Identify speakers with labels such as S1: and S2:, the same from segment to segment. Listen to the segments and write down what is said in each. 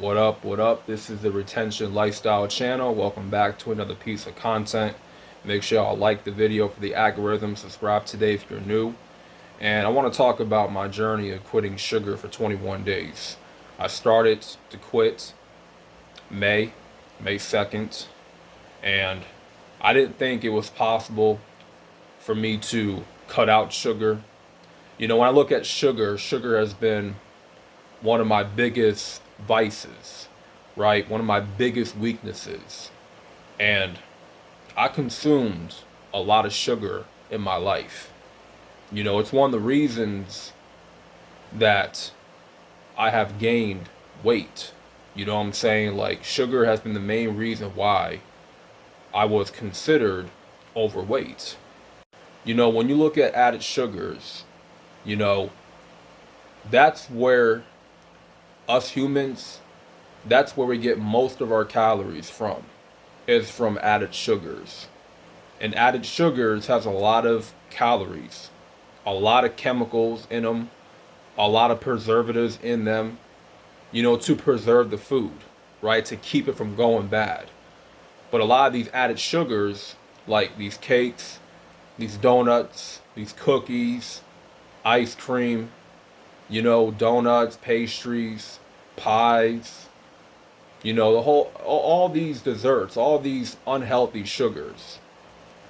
S1: What up? What up? This is the Retention Lifestyle channel. Welcome back to another piece of content. Make sure y'all like the video for the algorithm. Subscribe today if you're new. And I want to talk about my journey of quitting sugar for 21 days. I started to quit May 2nd, and I didn't think it was possible for me to cut out sugar. You know, when I look at sugar, sugar has been one of my biggest vices, right? One of my biggest weaknesses. And I consumed a lot of sugar in my life. You know, it's one of the reasons that I have gained weight. You know what I'm saying? Like, sugar has been the main reason why I was considered overweight. You know, when you look at added sugars, you know, that's where us humans, that's where we get most of our calories from, is from added sugars. And added sugars has a lot of calories, a lot of chemicals in them, a lot of preservatives in them, you know, to preserve the food, right? To keep it from going bad. But a lot of these added sugars, like these cakes, these donuts, these cookies, ice cream, you know, donuts, pastries, pies, you know, all these desserts, all these unhealthy sugars,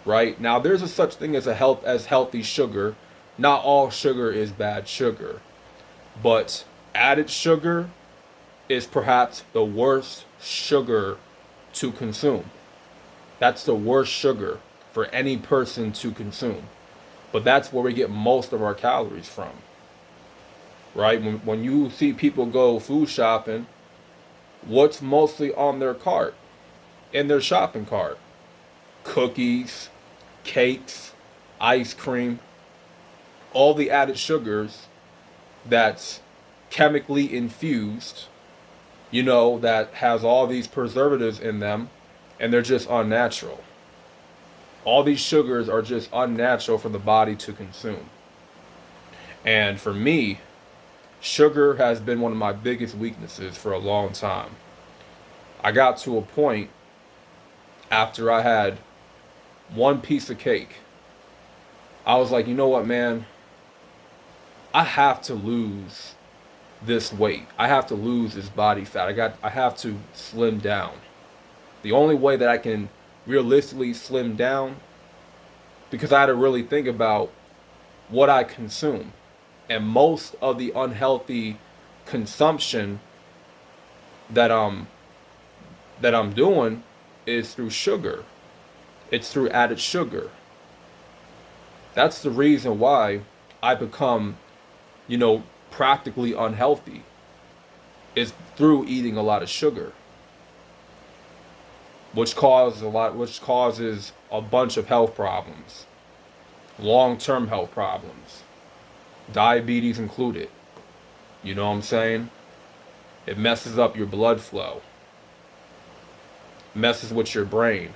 S1: right? Now, there's a such thing as healthy sugar. Not all sugar is bad sugar, but added sugar is perhaps the worst sugar to consume. That's the worst sugar for any person to consume. But that's where we get most of our calories from, right? When you see people go food shopping, what's mostly on their cart, in their shopping cart? Cookies, cakes, ice cream, all the added sugars that's chemically infused, you know, that has all these preservatives in them, and they're just unnatural. All these sugars are just unnatural for the body to consume. And for me, sugar has been one of my biggest weaknesses for a long time. I got to a point after I had one piece of cake. I was like, you know what, man? I have to lose this weight. I have to lose this body fat. I have to slim down. The only way that I can realistically slim down, because I had to really think about what I consume. And most of the unhealthy consumption that I'm doing is through sugar. It's through added sugar. That's the reason why I become, you know, practically unhealthy, is through eating a lot of sugar, which causes a bunch of health problems, long-term health problems, diabetes included. You know what I'm saying? It messes up your blood flow, messes with your brain.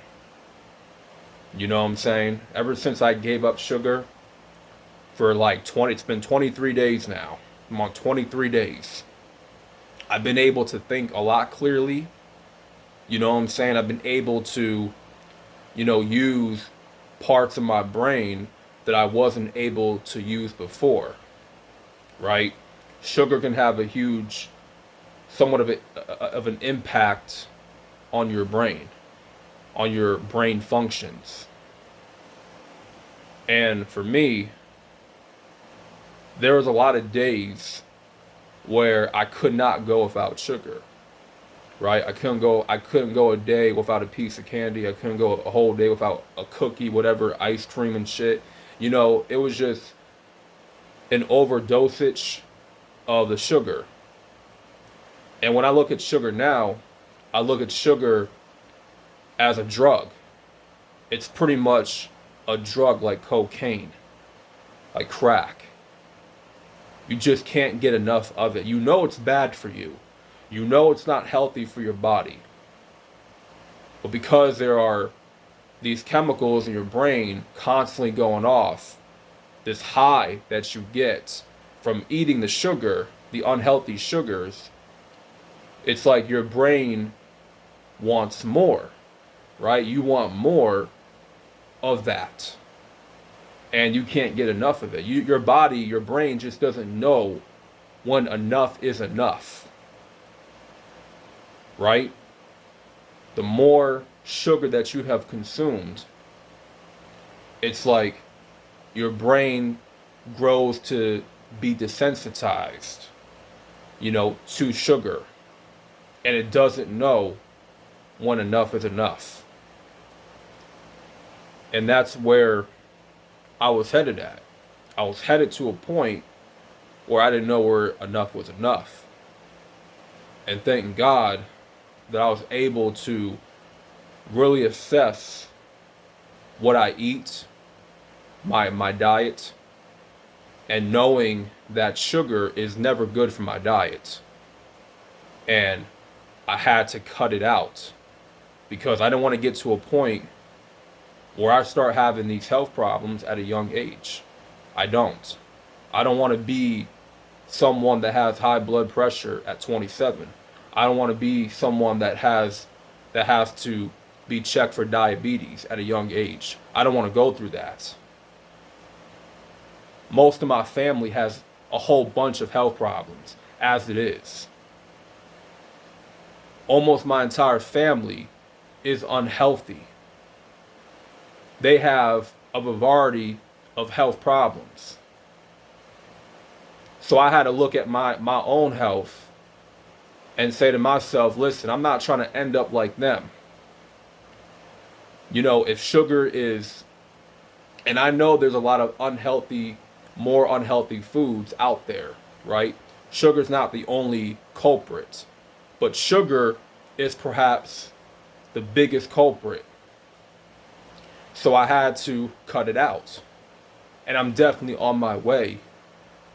S1: You know what I'm saying? Ever since I gave up sugar for like it's been 23 days now. I'm on 23 days. I've been able to think a lot clearly. You know what I'm saying? I've been able to, you know, use parts of my brain that I wasn't able to use before, right? Sugar can have a huge, somewhat of an impact on your brain, on your brain functions. And for me, there was a lot of days where I could not go without sugar, right? I couldn't go a day without a piece of candy. I couldn't go a whole day without a cookie, whatever, ice cream and shit. You know, it was just an overdosage of the sugar. And when I look at sugar now, I look at sugar as a drug. It's pretty much a drug like cocaine, like crack. You just can't get enough of it. You know it's bad for you. You know it's not healthy for your body. But because there are these chemicals in your brain constantly going off, this high that you get from eating the sugar, the unhealthy sugars, It's like your brain wants more, right? You want more of that. And you can't get enough of it. Your body, your brain just doesn't know when enough is enough, right? The more sugar that you have consumed, it's like your brain grows to be desensitized, to sugar. And it doesn't know when enough is enough. And that's where I was headed at. I was headed to a point where I didn't know where enough was enough. And thank God that I was able to really assess what I eat, my diet, and knowing that sugar is never good for my diet. And I had to cut it out because I didn't want to get to a point where I start having these health problems at a young age. I don't. I don't want to be someone that has high blood pressure at 27. I don't want to be someone that has to be checked for diabetes at a young age. I don't want to go through that. Most of my family has a whole bunch of health problems as it is. Almost my entire family is unhealthy. They have a variety of health problems. So I had to look at my own health and say to myself, listen, I'm not trying to end up like them. If sugar is, and I know there's a lot of more unhealthy foods out there, right? Sugar's not the only culprit, but sugar is perhaps the biggest culprit. So I had to cut it out. And I'm definitely on my way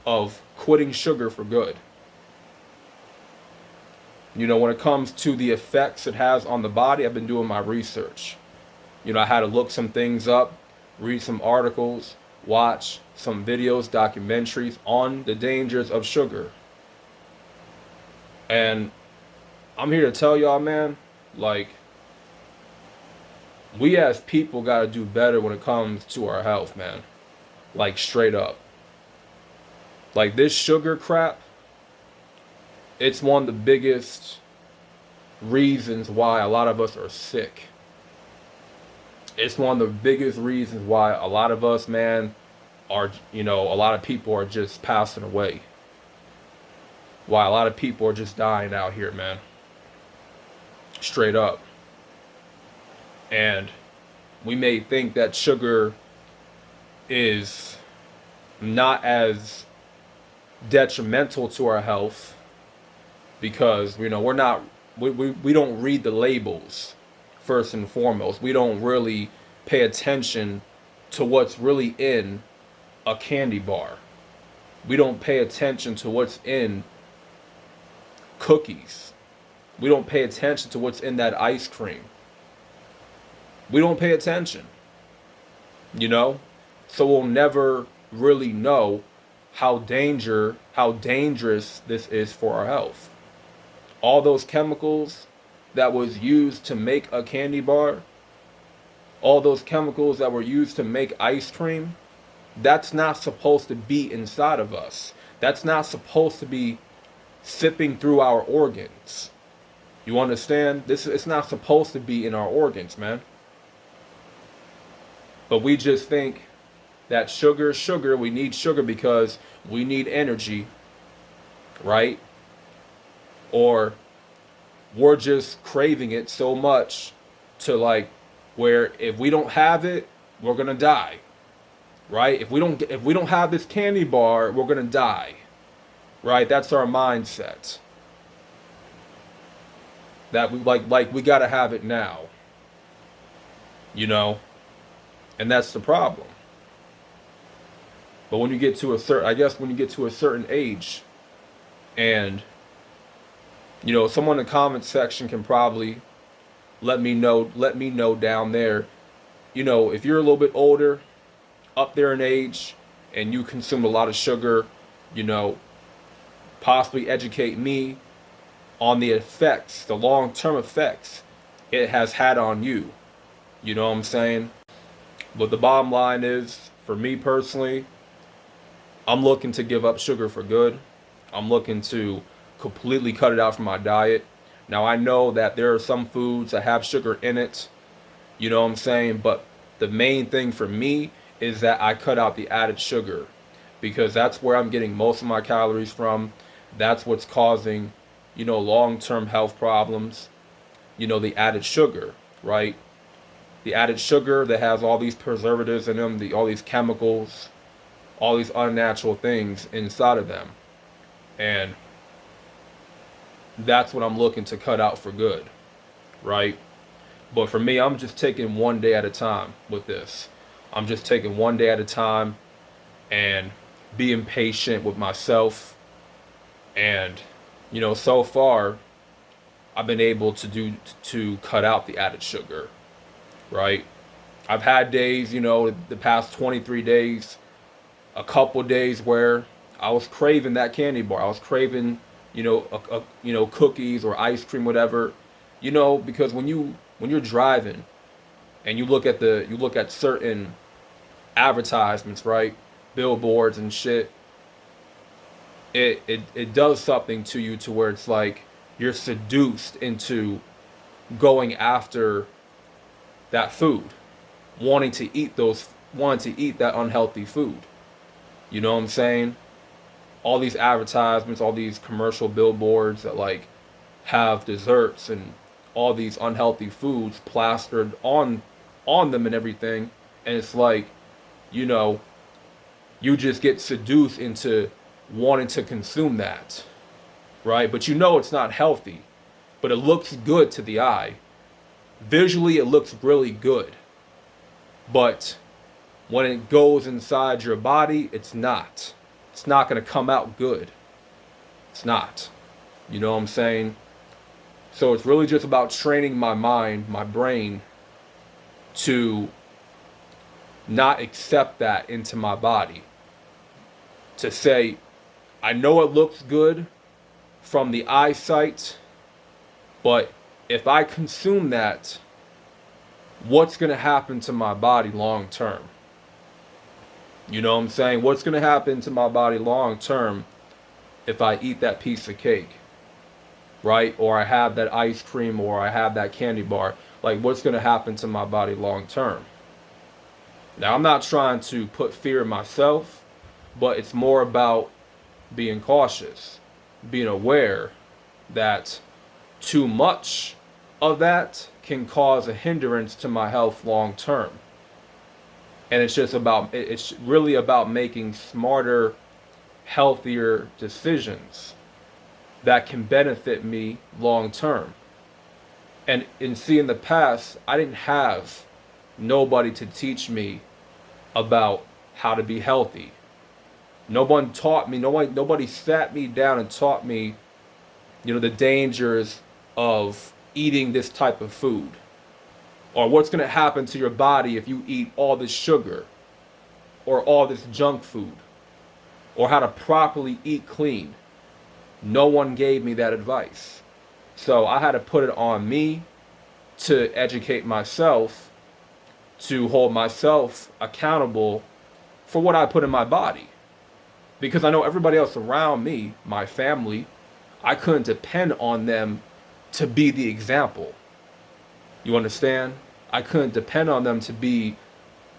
S1: of quitting sugar for good. When it comes to the effects it has on the body, I've been doing my research. I had to look some things up, read some articles, watch some videos, documentaries on the dangers of sugar. And I'm here to tell y'all, man, like, we as people got to do better when it comes to our health, man. Like, straight up. Like, this sugar crap, it's one of the biggest reasons why a lot of us are sick. It's one of the biggest reasons why a lot of us, man, are, a lot of people are just passing away. Why a lot of people are just dying out here, man. Straight up. And we may think that sugar is not as detrimental to our health because, we don't read the labels first and foremost. We don't really pay attention to what's really in a candy bar. We don't pay attention to what's in cookies. We don't pay attention to what's in that ice cream. We don't pay attention. So we'll never really know how dangerous this is for our health. All those chemicals that was used to make a candy bar, all those chemicals that were used to make ice cream, that's not supposed to be inside of us. That's not supposed to be sipping through our organs. You understand? It's not supposed to be in our organs, man. But we just think that sugar is sugar. We need sugar because we need energy, right? Or we're just craving it so much to where if we don't have it, we're gonna die, right? If we don't have this candy bar, we're gonna die, right? That's our mindset. That we gotta have it now, and that's the problem. But when you get to a certain age, and someone in the comment section can probably let me know down there, if you're a little bit older, up there in age, and you consume a lot of sugar, possibly educate me on the effects, the long-term effects it has had on you. You know what I'm saying? But the bottom line is, for me personally, I'm looking to give up sugar for good. I'm looking to completely cut it out from my diet. Now, I know that there are some foods that have sugar in it, you know what I'm saying? But the main thing for me is that I cut out the added sugar because that's where I'm getting most of my calories from. That's what's causing, long-term health problems, the added sugar, right? The added sugar that has all these preservatives in them, all these chemicals, all these unnatural things inside of them. And that's what I'm looking to cut out for good, right? But for me, I'm just taking one day at a time with this. I'm just taking one day at a time and being patient with myself. And, so far, I've been able to cut out the added sugar, right? I've had days, the past 23 days, a couple days where I was craving that candy bar. I was craving, cookies or ice cream, whatever, because when you're driving and you look at certain advertisements, right, billboards and shit, it does something to you to where it's like you're seduced into going after that food, wanting to eat that unhealthy food. You know what I'm saying? All these advertisements, all these commercial billboards that like have desserts and all these unhealthy foods plastered on them and everything, and it's like, you know, you just get seduced into wanting to consume that, right? But it's not healthy, but it looks good to the eye. Visually, it looks really good, but when it goes inside your body, it's not. It's not going to come out good. It's not. You know what I'm saying? So it's really just about training my mind, my brain, to not accept that into my body. To say, I know it looks good from the eyesight, but if I consume that, what's going to happen to my body long term? You know what I'm saying? What's going to happen to my body long term if I eat that piece of cake, right? Or I have that ice cream, or I have that candy bar. Like, what's going to happen to my body long term? Now, I'm not trying to put fear in myself, but it's more about being cautious, being aware that too much of that can cause a hindrance to my health long term. And it's really about making smarter, healthier decisions that can benefit me long term. And in the past, I didn't have nobody to teach me about how to be healthy. No one taught me, nobody sat me down and taught me, the dangers of eating this type of food. Or what's going to happen to your body if you eat all this sugar or all this junk food, or how to properly eat clean. No one gave me that advice. So I had to put it on me to educate myself, to hold myself accountable for what I put in my body. Because I know everybody else around me, my family, I couldn't depend on them to be the example. You understand? I couldn't depend on them to be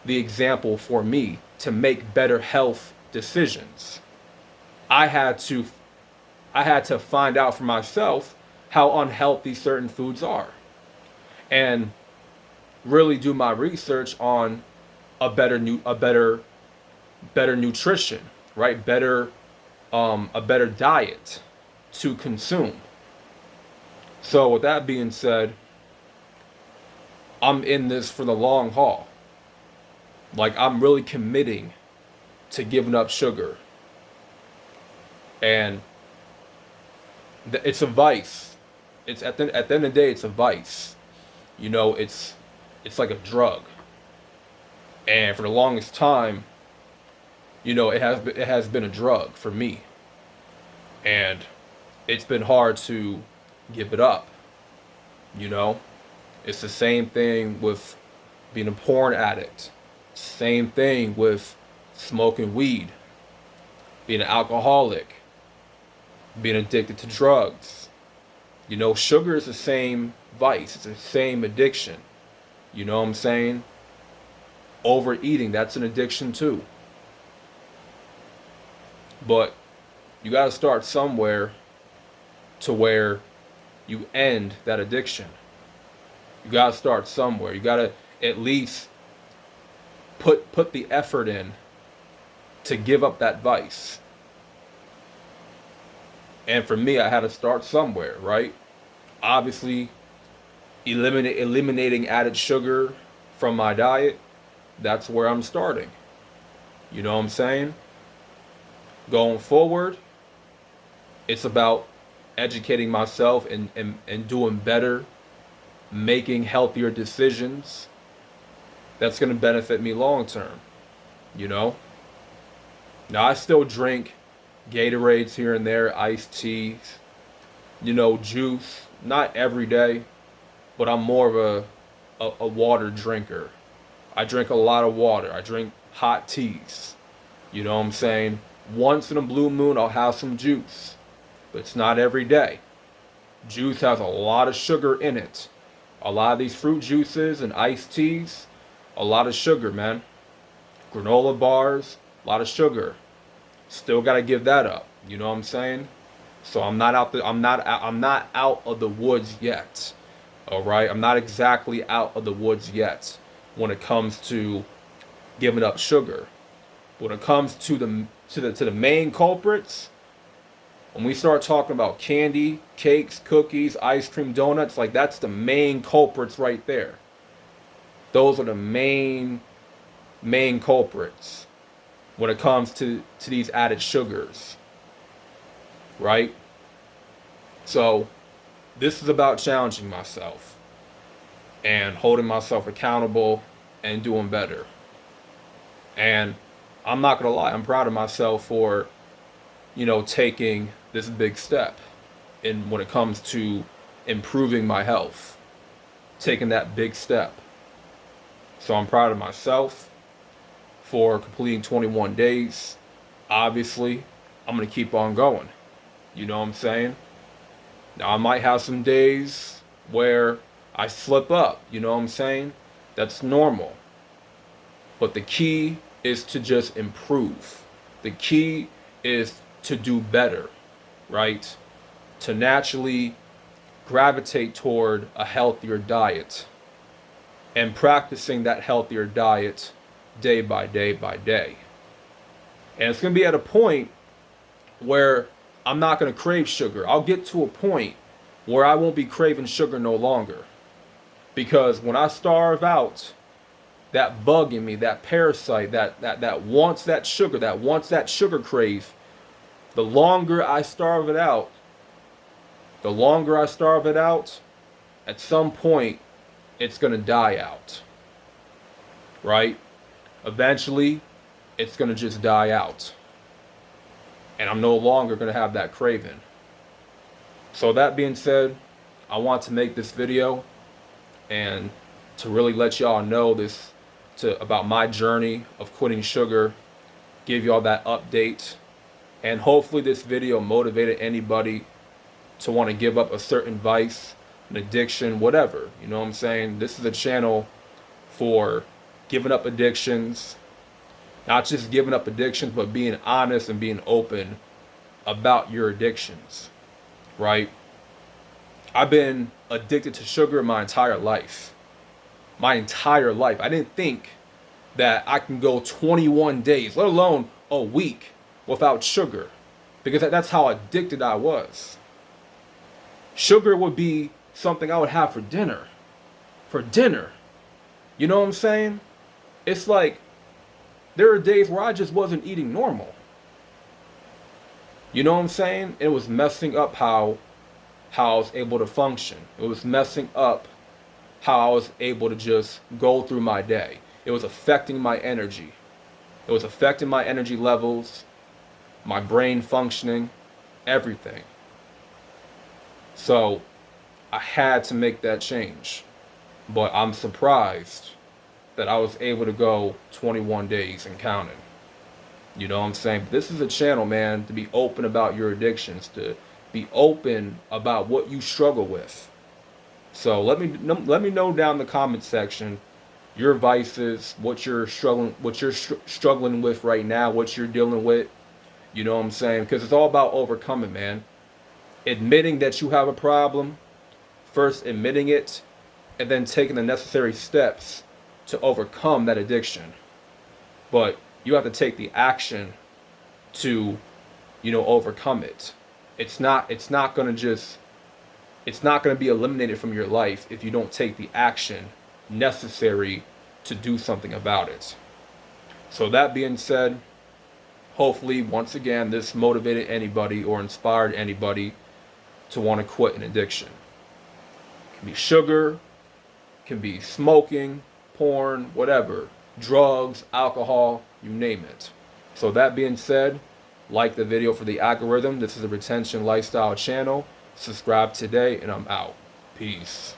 S1: the example for me to make better health decisions. I had to find out for myself how unhealthy certain foods are, and really do my research on a better nutrition, right? A better diet to consume. So with that being said, I'm in this for the long haul. Like, I'm really committing to giving up sugar. And it's a vice. It's at the end of the day, it's a vice. It's like a drug. And for the longest time, it has been a drug for me. And it's been hard to give it up. You know, it's the same thing with being a porn addict. Same thing with smoking weed, being an alcoholic, being addicted to drugs. You know, sugar is the same vice, it's the same addiction. You know what I'm saying? Overeating, that's an addiction too. But you got to start somewhere to where you end that addiction. You got to start somewhere. You got to at least put the effort in to give up that vice. And for me, I had to start somewhere, right? Obviously, eliminating added sugar from my diet, that's where I'm starting. You know what I'm saying? Going forward, it's about educating myself and doing better, making healthier decisions. That's going to benefit me long term, you know? Now, I still drink Gatorades here and there, iced teas, you know, juice, not every day, but I'm more of a water drinker. I drink a lot of water. I drink hot teas. You know what I'm saying? Once in a blue moon, I'll have some juice, but it's not every day. Juice has a lot of sugar in it. A lot of these fruit juices and iced teas, a lot of sugar, man. Granola bars, a lot of sugar. Still got to give that up. You know what I'm saying? So I'm not out of the woods yet. All right? I'm not exactly out of the woods yet when it comes to giving up sugar. When it comes to the main culprits, when we start talking about candy, cakes, cookies, ice cream, donuts, like that's the main culprits right there. Those are the main culprits when it comes to these added sugars. Right? So this is about challenging myself and holding myself accountable and doing better. And I'm not gonna lie, I'm proud of myself for, you know, taking this big step in when it comes to improving my health. Taking that big step. So I'm proud of myself for completing 21 days. Obviously, I'm gonna keep on going. You know what I'm saying? Now I might have some days where I slip up, you know what I'm saying? That's normal. But the key is to just improve. The key is to do better, right? To naturally gravitate toward a healthier diet and practicing that healthier diet day by day by day. And it's going to be at a point where I'm not going to crave sugar. I'll get to a point where I won't be craving sugar no longer. Because when I starve out that bug in me, that parasite, that wants that sugar crave, the longer I starve it out, at some point, it's going to die out. Right? Eventually, it's going to just die out. And I'm no longer going to have that craving. So that being said, I want to make this video and to really let y'all know about my journey of quitting sugar, give y'all that update, and hopefully this video motivated anybody to want to give up a certain vice, an addiction, whatever. You know what I'm saying? This is a channel for giving up addictions, not just giving up addictions, but being honest and being open about your addictions, right? I've been addicted to sugar my entire life. My entire life. I didn't think that I can go 21 days, let alone a week, without sugar, because that's how addicted I was. Sugar would be something I would have for dinner. You know what I'm saying? It's like there are days where I just wasn't eating normal. You know what I'm saying? It was messing up how I was able to function. It was messing up how I was able to just go through my day. It was affecting my energy. It was affecting my energy levels, my brain functioning, everything. So I had to make that change. But I'm surprised that I was able to go 21 days and counting. You know what I'm saying? This is a channel, man, to be open about your addictions, to be open about what you struggle with. So let me know down in the comment section your vices, what you're struggling with right now, what you're dealing with. You know what I'm saying? Because it's all about overcoming, man. Admitting that you have a problem, first admitting it, and then taking the necessary steps to overcome that addiction. But you have to take the action to, overcome it. It's not going to be eliminated from your life if you don't take the action necessary to do something about it. So that being said, hopefully once again this motivated anybody or inspired anybody to want to quit an addiction. It can be sugar, can be smoking, porn, whatever, drugs, alcohol, you name it. So that being said, like the video for the algorithm. This is the Retention Lifestyle channel. Subscribe today, and I'm out. Peace.